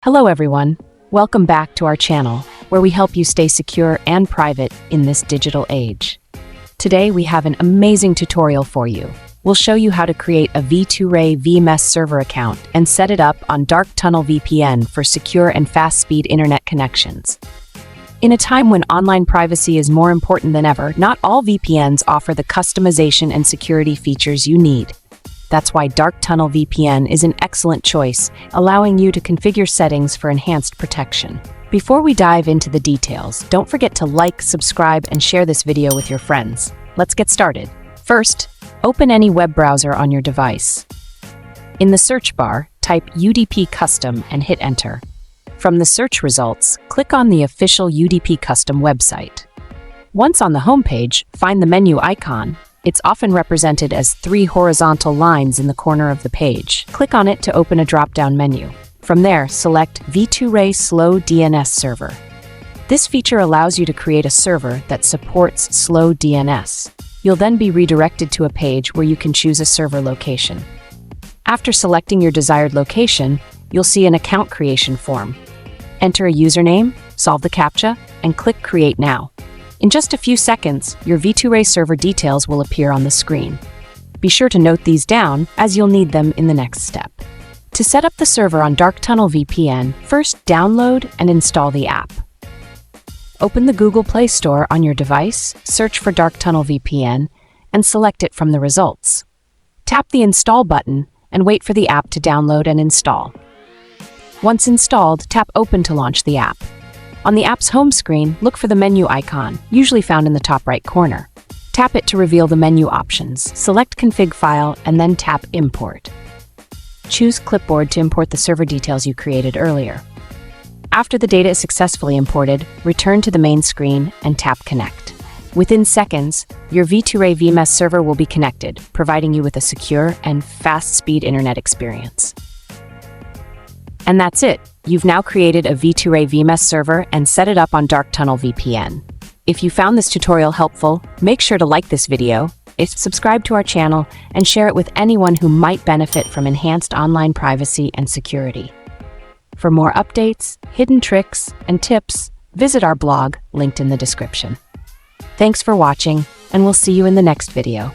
Hello everyone, welcome back to our channel, where we help you stay secure and private in this digital age. Today we have an amazing tutorial for you. We'll show you how to create a V2Ray VMess server account and set it up on Dark Tunnel VPN for secure and fast-speed internet connections. In a time when online privacy is more important than ever, not all VPNs offer the customization and security features you need. That's why Dark Tunnel VPN is an excellent choice, allowing you to configure settings for enhanced protection. Before we dive into the details, don't forget to like, subscribe, and share this video with your friends. Let's get started. First, open any web browser on your device. In the search bar, type UDP Custom and hit Enter. From the search results, click on the official UDP Custom website. Once on the homepage, find the menu icon. It's often represented as 3 horizontal lines in the corner of the page. Click on it to open a drop-down menu. From there, select V2Ray Slow DNS Server. This feature allows you to create a server that supports slow DNS. You'll then be redirected to a page where you can choose a server location. After selecting your desired location, you'll see an account creation form. Enter a username, solve the CAPTCHA, and click Create Now. In just a few seconds, your V2Ray server details will appear on the screen. Be sure to note these down, as you'll need them in the next step. To set up the server on Dark Tunnel VPN, first download and install the app. Open the Google Play Store on your device, search for Dark Tunnel VPN, and select it from the results. Tap the Install button and wait for the app to download and install. Once installed, tap Open to launch the app. On the app's home screen, look for the menu icon, usually found in the top right corner. Tap it to reveal the menu options. Select Config File and then tap Import. Choose Clipboard to import the server details you created earlier. After the data is successfully imported, return to the main screen and tap Connect. Within seconds, your V2Ray VMess server will be connected, providing you with a secure and fast-speed internet experience. And that's it. You've now created a V2Ray VMess server and set it up on Dark Tunnel VPN. If you found this tutorial helpful, make sure to like this video, subscribe to our channel, and share it with anyone who might benefit from enhanced online privacy and security. For more updates, hidden tricks, and tips, visit our blog linked in the description. Thanks for watching, and we'll see you in the next video.